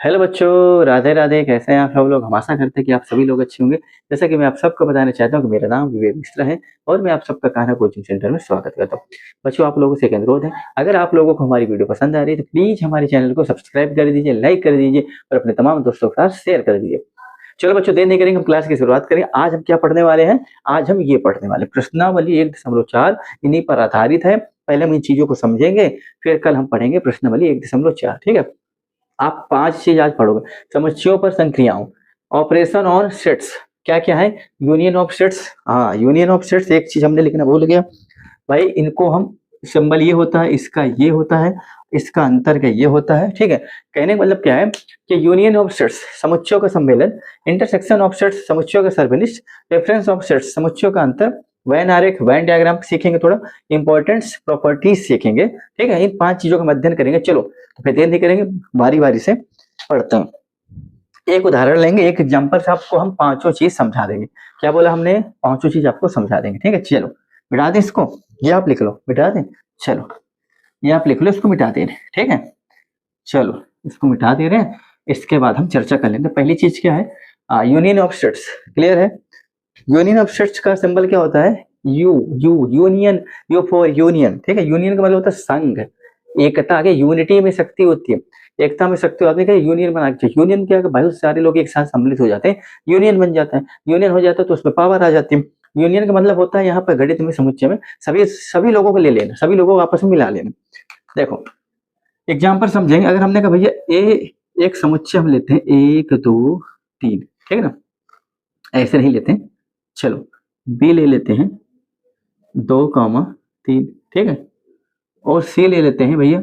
Hello बच्चों, राधे राधे। कैसे हैं आप सब लोग? हम आशा करते हैं कि आप सभी लोग अच्छे होंगे। जैसा कि मैं आप सबको बताना चाहता हूँ कि मेरा नाम विवेक मिश्रा है और मैं आप सबका कान्हा कोचिंग सेंटर में स्वागत करता हूँ। बच्चों, आप लोगों से एक अनुरोध है, अगर आप लोगों को हमारी वीडियो पसंद आ रही है तो प्लीज हमारे चैनल को सब्सक्राइब कर दीजिए, लाइक कर दीजिए और अपने तमाम दोस्तों के साथ शेयर कर दीजिए। चलो बच्चों, देर नहीं करेंगे, हम क्लास की शुरुआत करेंगे। आज हम क्या पढ़ने वाले हैं? आज हम ये पढ़ने वाले प्रश्नावली 1.4 इन्हीं पर आधारित है। पहले हम इन चीजों को समझेंगे, फिर कल हम पढ़ेंगे प्रश्नावली 1.4। ठीक है? आप 5 चीज आज पढ़ोगे। समुच्चयों पर संक्रियाओं, ऑपरेशन ऑन सेट्स। क्या क्या है? Union of sets. हाँ, यूनियन ऑफ सेट्स एक चीज हमने लिखना भूल गया भाई। इनको हम सिंबल ये होता है, इसका ये होता है, इसका अंतर का ये होता है। ठीक है? कहने का मतलब क्या है कि यूनियन ऑफ सेट्स समुच्चयों का सम्मेलन, इंटरसेक्शन ऑफ सेट्स समुच्चयों का सर्वनिष्ठ, रेफरेंस ऑफ सेट्स समुच्चयों का अंतर, वैन आरेख, वैन डायग्राम सीखेंगे, थोड़ा इंपॉर्टेंस प्रॉपर्टीज सीखेंगे। ठीक है? इन 5 चीजों का अध्ययन करेंगे। चलो तो फिर देर नहीं करेंगे, बारी बारी से पढ़ते हैं। एक उदाहरण लेंगे, एक एग्जांपल से आपको हम पांचों चीज समझा देंगे। क्या बोला हमने? पांचों चीज आपको समझा देंगे। ठीक है? चलो मिटा दें इसको, ये आप लिख लो, मिटा दें। चलो ये आप लिख लो, इसको मिटा दे रहे हैं। ठीक है? चलो इसको मिटा दे रहे हैं। इसके बाद हम चर्चा कर लेंगे। पहली चीज क्या है? Union of sets. क्लियर है? यूनियन ऑफ सेट्स का सिंबल क्या होता है? You. Union, you for union. ठीक है? यूनियन का मतलब होता है संघ, एकता के। यूनिटी में शक्ति होती है, एकता में शक्ति होती है। यूनियन बना के, यूनियन क्या है? बहुत सारे लोग एक साथ सम्मिलित हो जाते हैं, यूनियन बन जाता है। यूनियन हो जाता है तो उसमें पावर आ जाती है। यूनियन का मतलब होता है यहाँ पर गणित में, समुच्चय में सभी सभी लोगों को ले लेना, सभी लोगों को आपस में मिला लेना। देखो एग्जाम्पल समझेंगे। अगर हमने कहा भैया ए, एक समुच्चय हम लेते हैं 1 2 3। ठीक है ना? ऐसे नहीं लेते हैं। चलो बी ले लेते हैं 2, 3। ठीक है? और सी ले लेते हैं भैया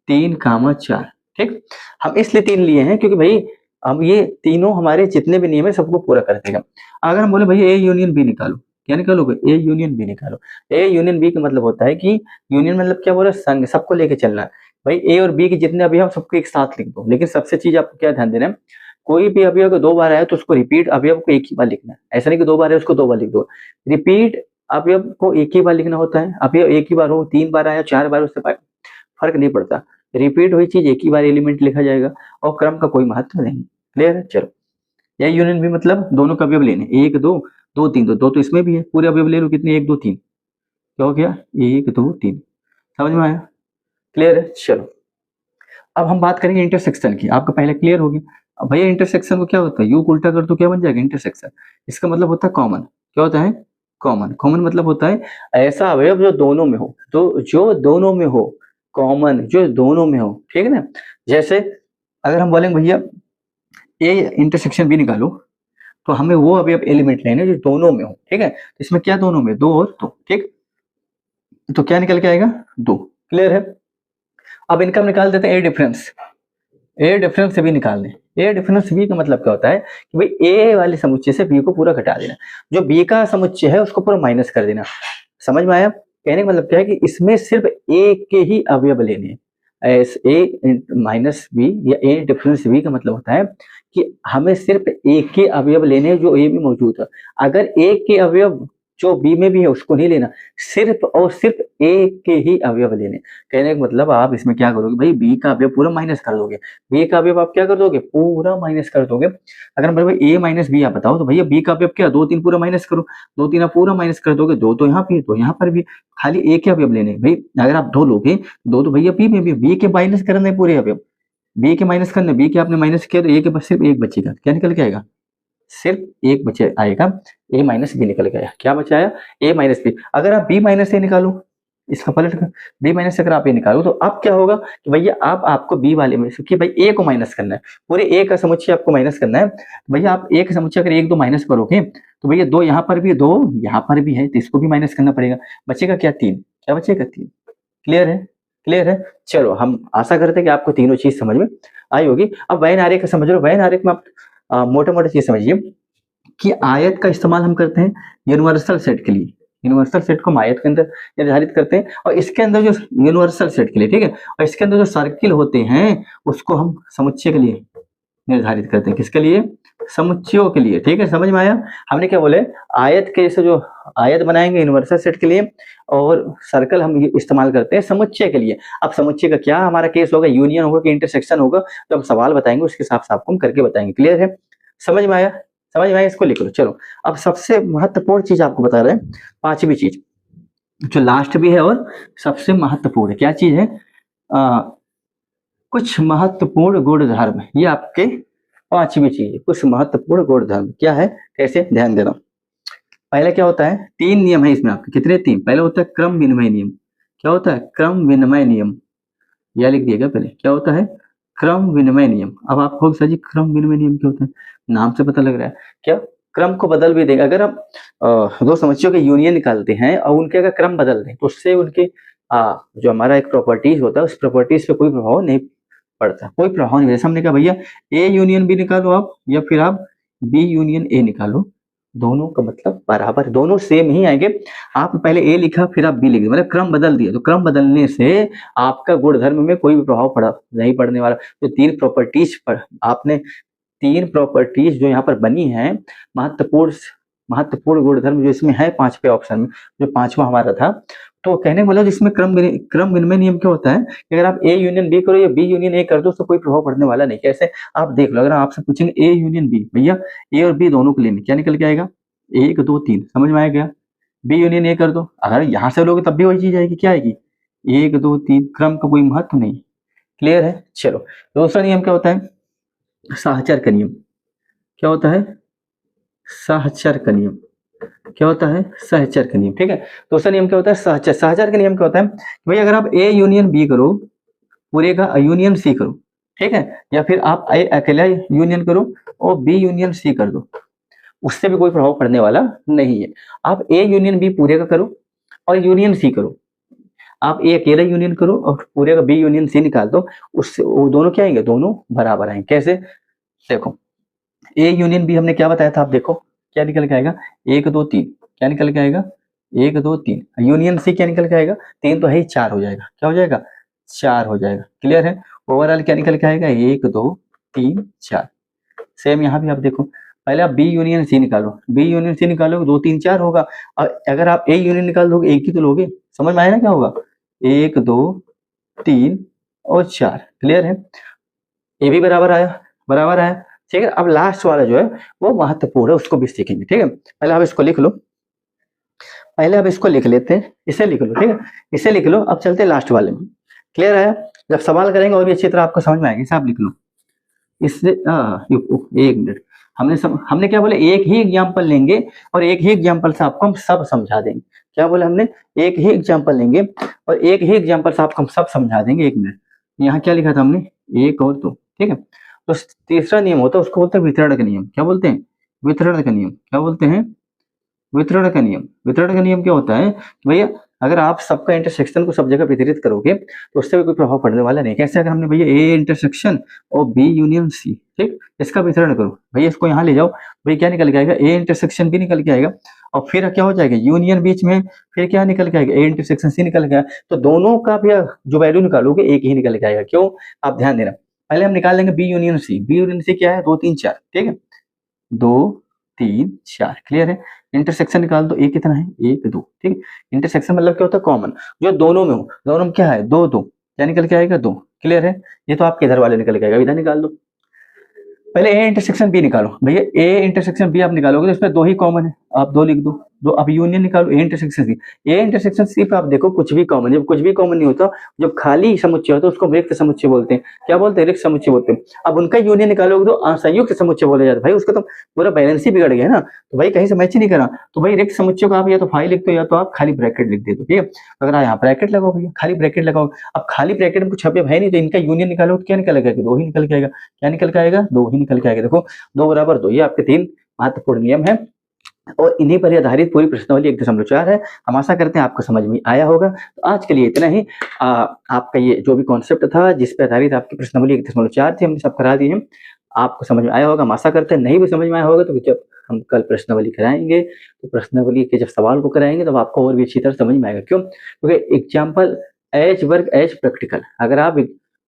3, 4। ठीक? हम इसलिए 3 लिए हैं क्योंकि भाई हम ये तीनों हमारे जितने भी नियम है सबको पूरा कर देगा। अगर हम बोले भैया ए यूनियन बी निकालो, क्या निकालोगे? ए यूनियन बी निकालो। ए यूनियन बी का मतलब होता है कि यूनियन मतलब क्या बोला? संघ, सबको लेके चलना है। भाई ए और बी के जितने अवयव सबको एक साथ लिख दो। लेकिन सबसे चीज आपको क्या ध्यान देना है, कोई भी अवयव को 2 बार आया तो उसको रिपीट अवयव को एक ही बार लिखना है। ऐसा नहीं कि 2 बार है उसको 2 बार लिख दो। रिपीट अवयव को एक ही बार लिखना होता है। अवयव एक ही बार हो, 3 बार आया, 4 बार, उससे फर्क नहीं पड़ता। रिपीट हुई चीज एक ही बार एलिमेंट लिखा जाएगा और क्रम का कोई महत्व नहीं। क्लियर है? चलो या यूनियन भी मतलब दोनों का अवयव लेने, 1 2 2 3। दो तो इसमें भी है, पूरे अवयव ले लो। कितने? 1 2 3। क्या हो गया? 1 2 3। समझ में आया? क्लियर है? चलो अब हम बात करेंगे इंटरसेक्शन की। आपका पहले क्लियर हो गया। अब भैया इंटरसेक्शन को क्या होता है? यू को उल्टा कर तो क्या बन जाएगा? इंटरसेक्शन। इसका मतलब होता है कॉमन। क्या होता है? कॉमन। कॉमन मतलब होता है ऐसा अवयव जो दोनों में हो, तो जो दोनों में हो, कॉमन जो दोनों में हो। ठीक है ना? जैसे अगर हम बोलेंगे भैया ए इंटरसेक्शन बी निकालो, तो हमें वो अवयव एलिमेंट लेने जो दोनों में हो। ठीक है? तो इसमें क्या दोनों में? 2 और 2। ठीक? तो क्या निकल के आएगा? 2। क्लियर है? अब इनका हम निकाल देते हैं ए डिफरेंस। ए डिफरेंस से भी निकाल दें। ए डिफरेंस बी का मतलब क्या होता है कि भाई ए वाले समुच्चय से बी को पूरा घटा देना, जो बी का समुच्चय है उसको पूरा माइनस कर देना। समझ में आया? कहने का मतलब क्या है कि इसमें सिर्फ ए के ही अवयव लेने हैं। ए माइनस बी या ए डिफरेंस बी का मतलब होता है कि हमें सिर्फ ए के अवयव लेने हैं जो ए में मौजूद है। अगर ए के अवयव जो बी में भी है उसको नहीं लेना, सिर्फ और सिर्फ ए के ही अवयव लेने। कहने का मतलब आप इसमें क्या करोगे भाई? बी का अवयव पूरा माइनस कर दोगे। बी का अवयव आप क्या कर दोगे? पूरा माइनस कर दोगे। अगर हम भाई ए माइनस बी आप बताओ तो भैया बी का अवयव क्या? 2 3 पूरा माइनस करो। 2 3 आप पूरा माइनस कर दोगे। 2 तो यहाँ पे, तो यहाँ पर भी खाली ए के अवयव लेने भाई। अगर आप 2 लोगे, 2 तो भैया बी में भी, बी के माइनस करने पूरे अवयव, बी के माइनस करने। बी के आपने माइनस किया तो ए के पास सिर्फ एक बचेगा। क्या निकल के आएगा? सिर्फ एक बचे आएगा, ए माइनस बी निकल गया। क्या बचाया? ए माइनस बी। अगर आप बी माइनस ए निकालो, इसका पलट कर बी माइनस अगर आप ए निकालो तो अब क्या होगा कि भैया आप आपको बी वाले में से कि भाई ए को माइनस करना है, पूरे ए का समुच्चय आपको माइनस करना है। भैया आप ए का समुच्चय अगर 1 2 माइनस करोगे तो भैया 2 यहाँ पर भी है, 2 यहाँ पर भी है, तो इसको भी माइनस करना पड़ेगा। बचेगा क्या? 3। क्या बचेगा? 3। क्लियर है? क्लियर है? चलो हम आशा करते हैं कि आपको तीनों चीज समझ में आई होगी। अब वैन आरेख समझ लो। वैन आरेख में आप मोटे मोटे चीज समझिए कि आयत का इस्तेमाल हम करते हैं यूनिवर्सल सेट के लिए। यूनिवर्सल सेट को हम आयत के अंदर निर्धारित करते हैं और इसके अंदर जो यूनिवर्सल सेट के लिए, ठीक है, और इसके अंदर जो सर्किल होते हैं उसको हम समुच्चय के लिए निर्धारित करते हैं। किसके लिए? समुच्चयों के लिए, ठीक है, समझ में आया। हमने क्या बोले, आयत के जैसे जो आयत बनाएंगे यूनिवर्सल सेट के लिए, और सर्कल हम ये इस्तेमाल करते हैं समुच्चय के लिए। अब समुच्चय का क्या हमारा केस होगा, यूनियन होगा कि इंटरसेक्शन होगा, तो हम सवाल बताएंगे उसके हिसाब से आपको हम करके बताएंगे। क्लियर है, समझ में आया, समझ में आया, इसको लिख लो। चलो अब सबसे महत्वपूर्ण चीज आपको बता रहे हैं, पांचवी चीज जो लास्ट भी है और सबसे महत्वपूर्ण है। क्या चीज है, कुछ महत्वपूर्ण गुण धर्म, ये आपके पांचवी चीज है, कुछ महत्वपूर्ण गुण धर्म क्या है, कैसे, ध्यान देना। पहले क्या होता है, तीन नियम है इसमें आपके, कितने, तीन। पहले होता है क्रम विनिमय नियम। क्या होता है, क्रम विनिमय नियम, यह लिख दिएगा पहले। क्या होता है, क्रम विनिमय नियम। अब आप कहोगे सर जी क्रम विनिमय नियम क्या होता है, नाम से पता लग रहा है, क्या क्रम को बदल भी देगा। अगर आप दो समुच्चयों के यूनियन निकालते हैं और उनके अगर क्रम बदल दें तो उससे उनके जो हमारा एक प्रॉपर्टीज होता है उस प्रॉपर्टीज पे कोई प्रभाव नहीं पड़ता, कोई प्रभाव नहीं। जैसे हमने कहा भैया ए यूनियन बी निकालो आप, या फिर आप बी यूनियन ए निकालो, दोनों का मतलब बराबर, दोनों सेम ही आएंगे। आप पहले ए लिखा फिर आप बी लिख दिया, मतलब क्रम बदल दिया, तो क्रम बदलने से आपका गुणधर्म में कोई भी प्रभाव पड़ा नहीं पड़ने वाला। तो तीन प्रॉपर्टीज पर आपने, तीन प्रॉपर्टीज जो यहाँ पर बनी है, महत्वपूर्ण महत्वपूर्ण गुणधर्म जो इसमें है पांचवे ऑप्शन में, जो पांचवा हमारा था, तो कहने वाला जिसमें क्रम विनिमय नियम क्या होता है कि अगर आप ए यूनियन बी करो या बी यूनियन ए कर दो तो कोई प्रभाव पड़ने वाला नहीं। कैसे, आप देख लो, अगर आपसे पूछेंगे ए यूनियन बी, भैया ए और बी दोनों को लेने, क्या निकल के आएगा, एक दो तीन, समझ में आएगा। बी यूनियन ए कर दो, अगर यहाँ से लोगे तब भी वही चीज आएगी, क्या आएगी, एक दो तीन, क्रम का कोई महत्व नहीं। क्लियर है, चलो दूसरा नियम क्या होता है, साहचर का नियम। क्या होता है, साहचर का नियम। क्या होता है, सहचर का नियम, ठीक है। दूसरा नियम क्या होता है, सहचर। सहचर का नियम क्या होता है, भाई अगर आप ए यूनियन बी करो, पूरे का यूनियन सी करो, ठीक है, या फिर आप ए अकेला यूनियन करो और बी यूनियन सी कर दो, उससे भी कोई प्रभाव पड़ने वाला नहीं है। आप ए यूनियन बी पूरे का करो और यूनियन सी करो, आप ए अकेला यूनियन करो और पूरे का बी यूनियन सी निकाल दो, उससे वो दोनों क्या आएंगे, दोनों बराबर आएंगे। कैसे, देखो ए यूनियन बी हमने क्या बताया था, आप देखो क्या निकल के आएगा, एक दो तीन, क्या निकल के आएगा, एक दो तीन। यूनियन सी क्या निकल के आएगा, तीन तो है ही, चार हो जाएगा, क्या हो जाएगा, चार हो जाएगा। क्लियर है, ओवरऑल क्या निकल के आएगा, एक दो तीन चार। सेम यहाँ भी आप देखो, पहले आप बी यूनियन सी निकालो, बी यूनियन सी निकालोगे दो तीन चार होगा, और अगर आप ए यूनियन निकाल दोगे एक ही तो लोगे। समझ में आया ना क्या होगा, एक दो तीन और चार। क्लियर है, ये भी बराबर आया, बराबर आया, ठीक है। अब लास्ट वाला जो है वो महत्वपूर्ण है, उसको भी सीखेंगे, ठीक है। पहले आप इसको लिख लो, पहले आप इसको लिख लेते हैं, इसे लिख लो, ठीक है, इसे लिख लो। अब चलते हैं लास्ट वाले में। क्लियर है, जब सवाल करेंगे और भी अच्छी तरह आपको समझ में आएगी, इसे आप लिख लो। इससे एक मिनट, हमने क्या बोले, एक ही एग्जाम्पल लेंगे और एक ही एग्जाम्पल से आपको हम सब समझा देंगे। क्या बोले हमने, एक ही एग्जाम्पल लेंगे और एक ही एग्जाम्पल से आपको हम सब समझा देंगे। एक मिनट, यहाँ क्या लिखा था हमने, एक और दो, ठीक है। तो तीसरा नियम होता है, उसको बोलते हैं वितरण का नियम। क्या बोलते हैं, वितरण का नियम। क्या बोलते हैं, वितरण का नियम। वितरण का नियम क्या होता है, भैया अगर आप सबका इंटरसेक्शन को सब जगह वितरित करोगे तो उससे भी कोई प्रभाव पड़ने वाला नहीं। कैसे, अगर हमने भैया ए इंटरसेक्शन और बी यूनियन सी, ठीक, इसका वितरण करो, भैया इसको यहाँ ले जाओ, भैया क्या निकल के आएगा, ए इंटरसेक्शन बी निकल के आएगा, और फिर क्या हो जाएगा, यूनियन बीच में, फिर क्या निकल के आएगा, ए इंटरसेक्शन सी निकल के आएगा। तो दोनों का भी जो वैल्यू निकालोगे एक ही निकल के आएगा। क्यों, आप ध्यान देना, पहले हम निकाल लेंगे B union C. B union C क्या है, दो तीन चार, ठीक है, दो तीन चार। क्लियर है, इंटरसेक्शन निकाल दो, एक कितना है, एक दो, ठीक है। इंटरसेक्शन मतलब क्या होता है, कॉमन, जो दोनों में हो, दोनों में क्या है, दो दो, क्या निकल के आएगा, दो। क्लियर है, ये तो आपके इधर वाले निकल के आएगा, इधर निकाल दो। पहले ए इंटरसेक्शन बी निकालो, भैया ए इंटरसेक्शन बी आप निकालोगे तो इसमें दो ही कॉमन है, आप दो लिख दो, दो। अब यूनियन निकालो A intersection C. A intersection C पे आप देखो कुछ भी कॉमन, जब कुछ भी कॉमन नहीं होता, जब खाली समुच्चय होता है उसको रिक्त समुच्चय बोलते हैं। क्या बोलते हैं, रिक्त समुच्चय बोलते हैं। अब उनका यूनियन निकालोगे तो संयुक्त समुच्चय बोला जाता है। भाई उसका तो पूरा बैलेंस ही बिगड़ गया ना, तो भाई कहीं से मैच ही नहीं करा, तो भाई रिक्त समुच्चय को आप या तो फाइल लिख दो या तो आप खाली ब्रैकेट लिख दे दो, ठीक है। अगर यहाँ ब्रैकेट लगाओ भैया, खाली ब्रैकेट लगाओ, अब खाली ब्रैकेट में कुछ अब है नहीं, तो इनका यूनियन निकालो तो क्या निकल आएगा, दो ही निकल के आएगा। क्या निकल के आएगा, दो ही निकल के आएगा। देखो दो बराबर दो, ये आपके तीन महत्वपूर्ण नियम है और इन्हीं पर आधारित पूरी प्रश्नावली 1.4 है। हम आशा करते हैं आपको समझ में आया होगा। तो आज के लिए इतना ही। आपका ये जो भी कॉन्सेप्ट था जिस पर आधारित आपकी प्रश्नावली 1.4 थी, हमने सब करा दी है, आपको समझ में आया होगा। हम आशा करते हैं नहीं भी समझ में आया होगा तो जब हम कल प्रश्नावली कराएंगे तो प्रश्नावली के जब सवाल को कराएंगे तो आपको और भी अच्छी तरह समझ में आएगा। क्यों, क्योंकि example as work as practical, अगर आप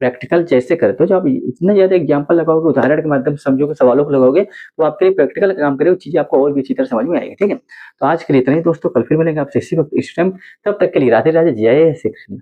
प्रैक्टिकल जैसे करते हो, जब आप इतना ज्यादा एग्जाम्पल लगाओगे, उदाहरण के माध्यम से समझोगे, सवालों को लगाओगे, तो आपके लिए प्रैक्टिकल काम करेगा, चीजें आपको और भी अच्छी तरह समझ में आएगी। ठीक है, तो आज के लिए इतना ही दोस्तों, कल फिर मिलेंगे आपसे इसी वक्त इस टाइम। तब तक के लिए राधे राधे, जय श्री कृष्ण।